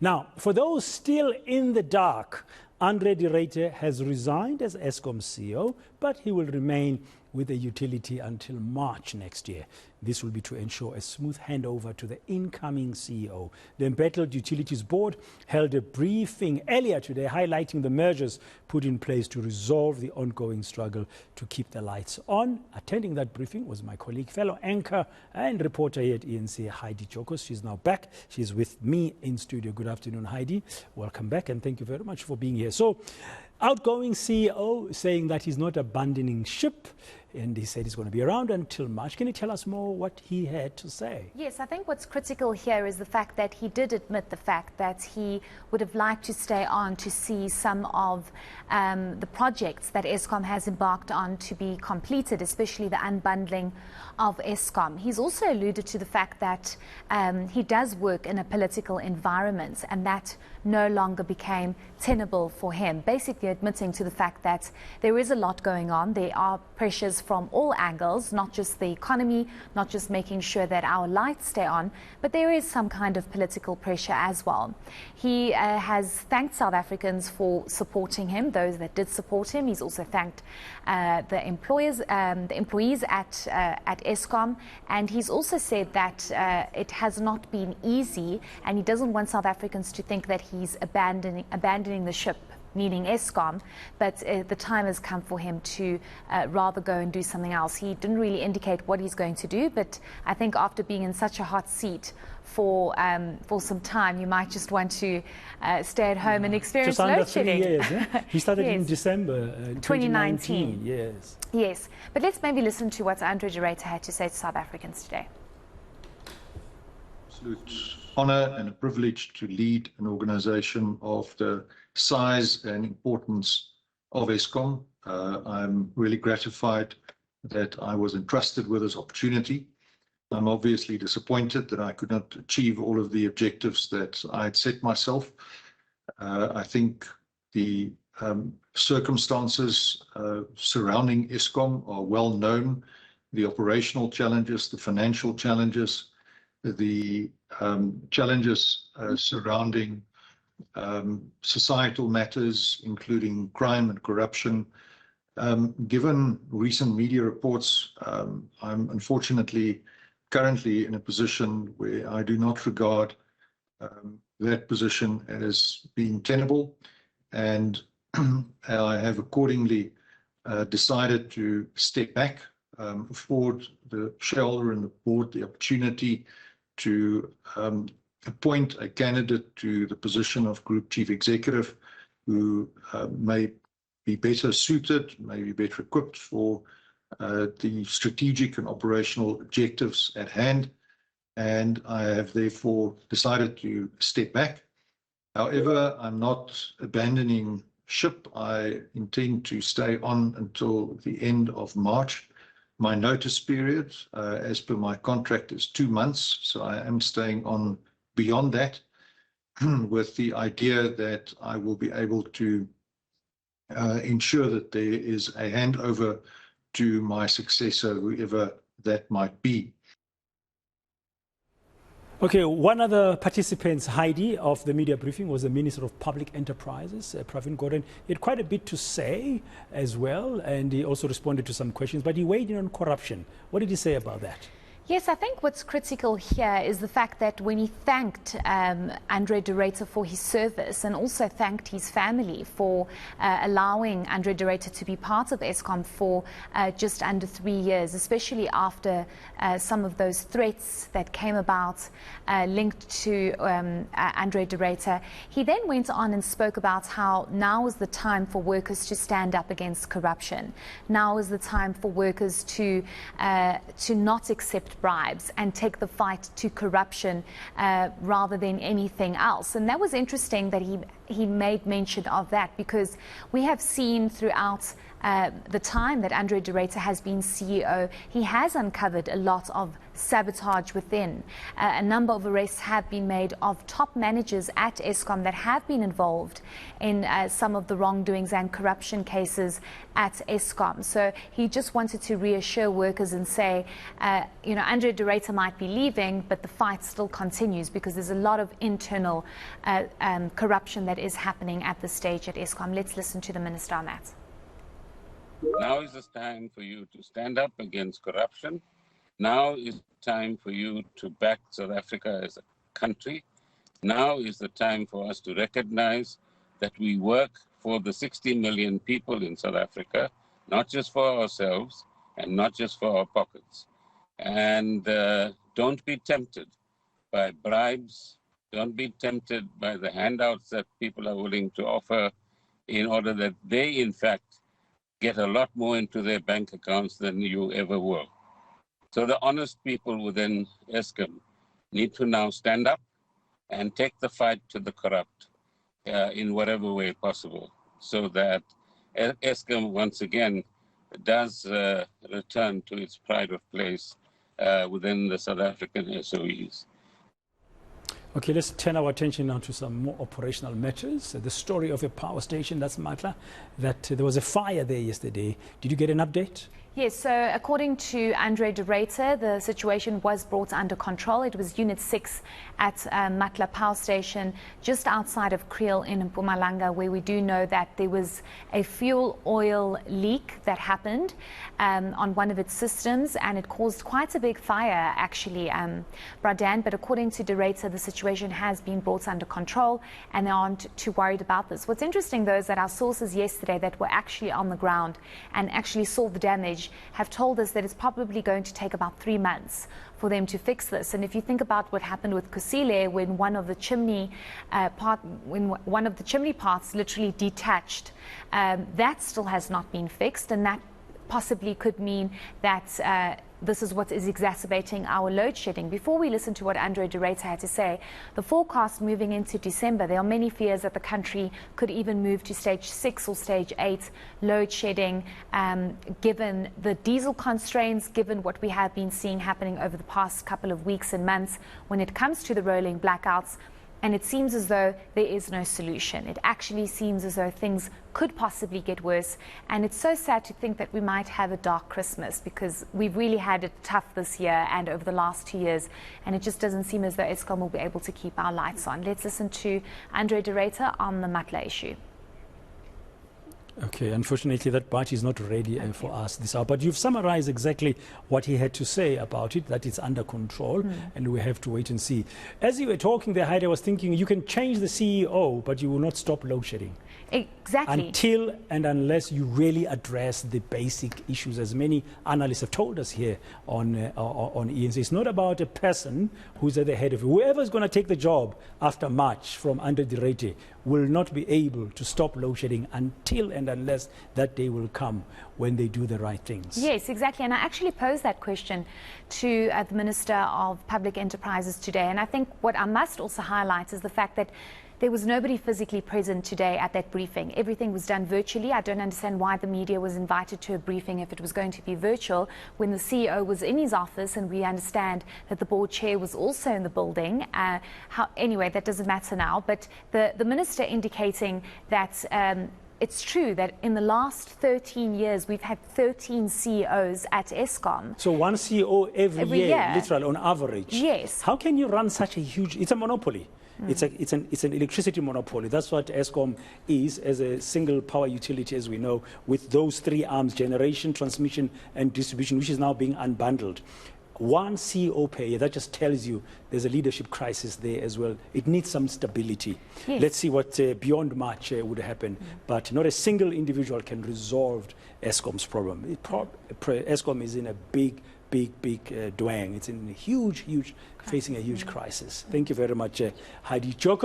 Now, for those still in the dark, Andre de Ruyter has resigned as Eskom CEO, but he will remain with the utility until March next year. This will be to ensure a smooth handover to the incoming CEO. The embattled Utilities Board held a briefing earlier today highlighting the measures put in place to resolve the ongoing struggle to keep the lights on. Attending that briefing was my colleague, fellow anchor and reporter here at eNCA, Heidi Giokos. She's now back. She's with me in studio. Good afternoon, Heidi. Welcome back, and thank you very much for being here. So, outgoing CEO saying that he's not abandoning ship, and he said he's going to be around until March. Can you tell us more what he had to say? Yes, I think what's critical here is the fact that he did admit the fact that he would have liked to stay on to see some of the projects that Eskom has embarked on to be completed, especially the unbundling of Eskom. He's also alluded to the fact that he does work in a political environment, and that no longer became tenable for him, basically admitting to the fact that there is a lot going on. There are pressures from all angles, not just the economy, not just making sure that our lights stay on, but there is some kind of political pressure as well. He has thanked South Africans for supporting him, those that did support him. He's also thanked the employees at Eskom, and he's also said that it has not been easy, and he doesn't want South Africans to think that he's abandoning the ship, meaning Eskom, but the time has come for him to rather go and do something else. He didn't really indicate what he's going to do, but I think after being in such a hot seat for some time, you might just want to stay at home and experience just under load shedding. 3 years, yeah? He started Yes. in December 2019. Yes. Yes, but let's maybe listen to what Andre de Ruyter had to say to South Africans today. Absolute honor and a privilege to lead an organization of the size and importance of Eskom. I'm really gratified that I was entrusted with this opportunity. I'm obviously disappointed that I could not achieve all of the objectives that I had set myself. I think the circumstances surrounding Eskom are well known. The operational challenges, the financial challenges, the challenges surrounding societal matters, including crime and corruption. Given recent media reports, I'm unfortunately currently in a position where I do not regard that position as being tenable, and I have accordingly decided to step back, afford the shareholder and the board the opportunity to appoint a candidate to the position of Group Chief Executive who may be better suited, may be better equipped for the strategic and operational objectives at hand. And I have therefore decided to step back. However, I'm not abandoning ship. I intend to stay on until the end of March. My notice period, as per my contract, is 2 months, so I am staying on beyond that, with the idea that I will be able to ensure that there is a handover to my successor, whoever that might be. Okay, one other participant, Heidi, of the media briefing was the Minister of Public Enterprises, Pravin Gordhan. He had quite a bit to say as well, and he also responded to some questions, but he weighed in on corruption. What did he say about that? Yes, I think what's critical here is the fact that when he thanked Andre de Ruyter for his service, and also thanked his family for allowing Andre de Ruyter to be part of Eskom for just under 3 years, especially after some of those threats that came about linked to Andre de Ruyter. He then went on and spoke about how now is the time for workers to stand up against corruption. Now is the time for workers to not accept bribes and take the fight to corruption rather than anything else. And that was interesting that he made mention of that, because we have seen throughout the time that Andre de Ruyter has been CEO, he has uncovered a lot of sabotage within. A number of arrests have been made of top managers at Eskom that have been involved in some of the wrongdoings and corruption cases at Eskom. So he just wanted to reassure workers and say, you know, Andre de Ruyter might be leaving, but the fight still continues because there's a lot of internal corruption that is happening at this stage at Eskom. Let's listen to the minister on that. Now is the time for you to stand up against corruption. Now is time for you to back South Africa as a country. Now is the time for us to recognize that we work for the 60 million people in South Africa, not just for ourselves and not just for our pockets. And don't be tempted by bribes. Don't be tempted by the handouts that people are willing to offer in order that they, in fact, get a lot more into their bank accounts than you ever will. So the honest people within Eskom need to now stand up and take the fight to the corrupt in whatever way possible, so that Eskom once again does return to its pride of place within the South African SOEs. Okay, let's turn our attention now to some more operational matters. The story of a power station, that's Matla, that there was a fire there yesterday. Did you get an update? Yes, so according to Andre de Ruyter, the situation was brought under control. It was Unit 6 at Matla Power Station, just outside of Kriel in Mpumalanga, where we do know that there was a fuel oil leak that happened on one of its systems, and it caused quite a big fire, actually, Bradan. But according to de Ruyter, the situation has been brought under control, and they aren't too worried about this. What's interesting, though, is that our sources yesterday that were actually on the ground and actually saw the damage have told us that it's probably going to take about 3 months for them to fix this. And if you think about what happened with Kusile, when one of the chimney parts literally detached, that still has not been fixed, and that possibly could mean that this is what is exacerbating our load shedding. Before we listen to what Andre de Ruyter had to say, the forecast moving into December, there are many fears that the country could even move to stage 6 or stage 8 load shedding, given the diesel constraints, given what we have been seeing happening over the past couple of weeks and months when it comes to the rolling blackouts. And it seems as though there is no solution. It actually seems as though things could possibly get worse. And it's so sad to think that we might have a dark Christmas, because we've really had it tough this year and over the last 2 years. And it just doesn't seem as though Eskom will be able to keep our lights on. Let's listen to Andre de Ruyter on the Matla issue. Okay, unfortunately that part is not ready for us this hour. But you've summarized exactly what he had to say about it, that it's under control, and we have to wait and see. As you were talking there, Heidi, I was thinking you can change the CEO, but you will not stop load shedding. Exactly. Until and unless you really address the basic issues, as many analysts have told us here on eNCA. It's not about a person who's at the head of it. Whoever is going to take the job after March from Andre de Ruyter will not be able to stop load shedding until and unless that day will come when they do the right things. Yes, exactly. And I actually posed that question to the Minister of Public Enterprises today. And I think what I must also highlight is the fact that there was nobody physically present today at that briefing. Everything was done virtually. I don't understand why the media was invited to a briefing if it was going to be virtual, when the CEO was in his office, and we understand that the board chair was also in the building. Anyway, that doesn't matter now. But the minister indicating that it's true that in the last 13 years, we've had 13 CEOs at Eskom. So one CEO every year, literally, on average. Yes. How can you run such a huge... It's a monopoly. It's an electricity monopoly. That's what Eskom is, as a single power utility, as we know, with those 3 arms: generation, transmission, and distribution, which is now being unbundled. One CEO per year, that just tells you there's a leadership crisis there as well. It needs some stability. Yes. Let's see what beyond March would happen. But not a single individual can resolve Eskom's problem. Eskom is in a big dwang. It's in a huge, facing a huge crisis. Thank you very much, Heidi Giokos.